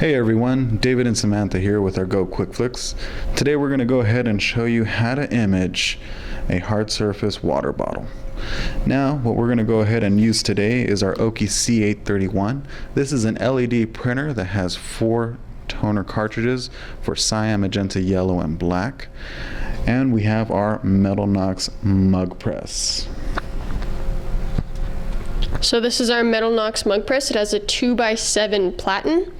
Hey everyone, David and Samantha here with our Go Quick Flicks. Today we're going to go ahead and show you how to image a hard surface water bottle. Now what we're going to go ahead and use today is our OKI C831. This is an LED printer that has 4 toner cartridges for cyan, magenta, yellow, and black. And we have our Metalnox mug press. So this is our Metalnox mug press. It has a 2x7 platen,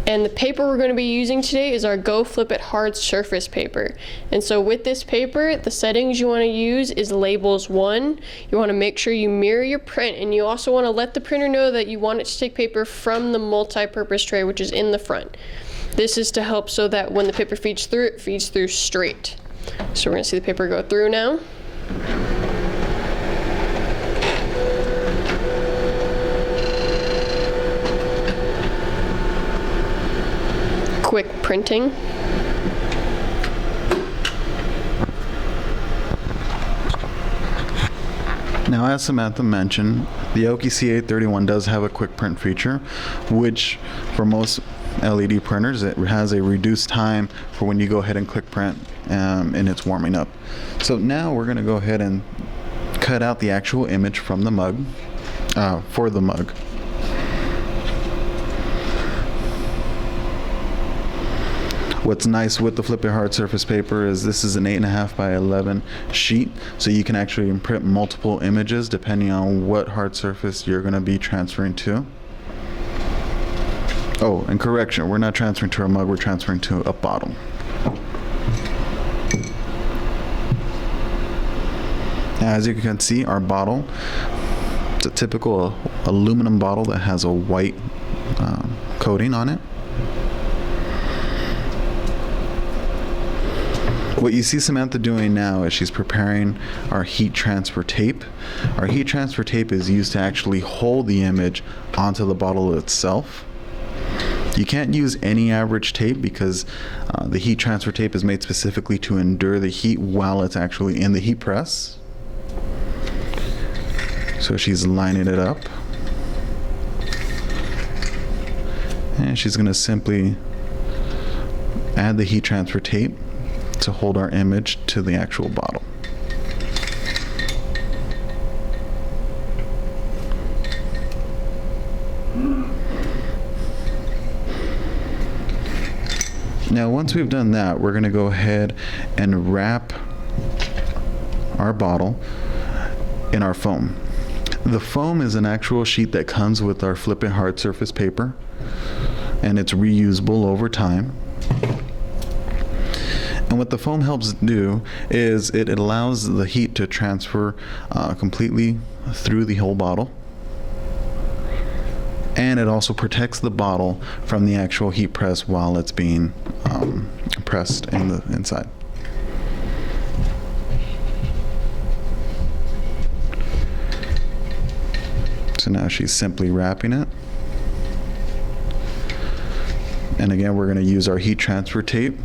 and the paper we're going to be using today is our Go FlipIt hard surface paper. And so with this paper, the settings you want to use is labels 1. You want to make sure you mirror your print, and you also want to let the printer know that you want it to take paper from the multi-purpose tray, which is in the front. This is to help so that when the paper feeds through, it feeds through straight. So we're going to see the paper go through now. Quick printing. Now, as Samantha mentioned, the OKI C831 does have a quick print feature, which for most LED printers, it has a reduced time for when you go ahead and click print and it's warming up. So now we're going to go ahead and cut out the actual image from the mug, for the mug. What's nice with the FlipIt hard surface paper is this is an 8.5 by 11 sheet, so you can actually imprint multiple images depending on what hard surface you're going to be transferring to. Oh, and correction, we're not transferring to a mug, we're transferring to a bottle. As you can see, our bottle, it's a typical aluminum bottle that has a white coating on it. What you see Samantha doing now is she's preparing our heat transfer tape. Our heat transfer tape is used to actually hold the image onto the bottle itself. You can't use any average tape because the heat transfer tape is made specifically to endure the heat while it's actually in the heat press. So she's lining it up. And she's going to simply add the heat transfer tape to hold our image to the actual bottle. Now once we've done that, we're going to go ahead and wrap our bottle in our foam. The foam is an actual sheet that comes with our FlipIt hard surface paper, and it's reusable over time. And what the foam helps do is it allows the heat to transfer completely through the whole bottle. And it also protects the bottle from the actual heat press while it's being pressed in the inside. So now she's simply wrapping it. And again, we're going to use our heat transfer tape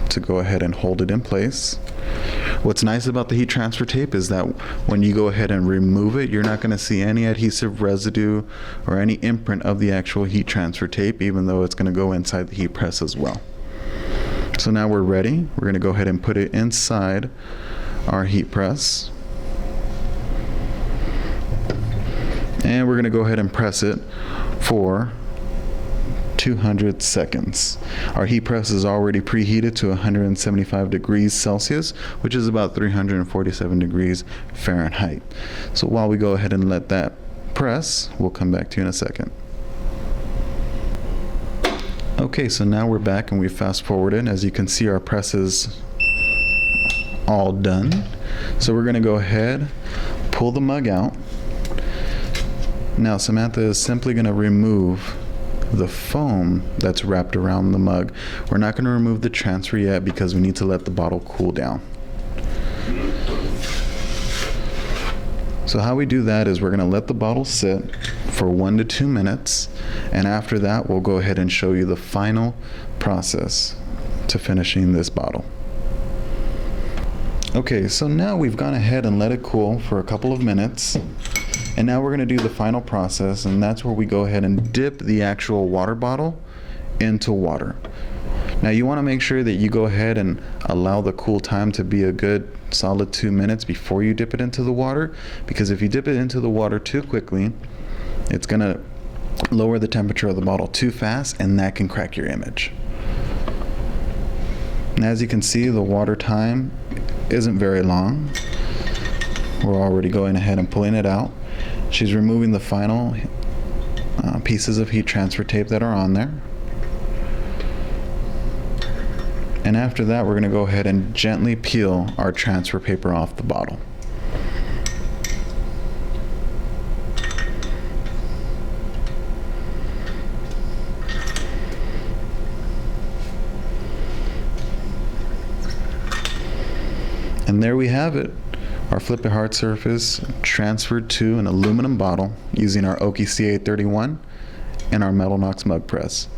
to go ahead and hold it in place. What's nice about the heat transfer tape is that when you go ahead and remove it, you're not going to see any adhesive residue or any imprint of the actual heat transfer tape, even though it's going to go inside the heat press as well. So now we're ready. We're going to go ahead and put it inside our heat press. And we're going to go ahead and press it for 200 seconds. Our heat press is already preheated to 175 degrees Celsius, which is about 347 degrees Fahrenheit. So while we go ahead and let that press, we'll come back to you in a second. Okay, so now we're back and we fast forwarded. As you can see, our press is all done. So we're going to go ahead, pull the mug out. Now Samantha is simply going to remove the foam that's wrapped around the mug. We're not going to remove the transfer yet because we need to let the bottle cool down. So how we do that is we're going to let the bottle sit for 1 to 2 minutes, and after that we'll go ahead and show you the final process to finishing this bottle. Okay, so now we've gone ahead and let it cool for a couple of minutes. And now we're going to do the final process, and that's where we go ahead and dip the actual water bottle into water. Now you want to make sure that you go ahead and allow the cool time to be a good solid 2 minutes before you dip it into the water, because if you dip it into the water too quickly, it's going to lower the temperature of the bottle too fast, and that can crack your image. And as you can see, the water time isn't very long. We're already going ahead and pulling it out. She's removing the final pieces of heat transfer tape that are on there. And after that, we're going to go ahead and gently peel our transfer paper off the bottle. And there we have it, our FlipIt hard surface transferred to an aluminum bottle using our OKI C831 and our Metalnox mug press.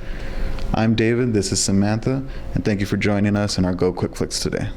I'm David, this is Samantha, and thank you for joining us in our Go Quick Flicks today.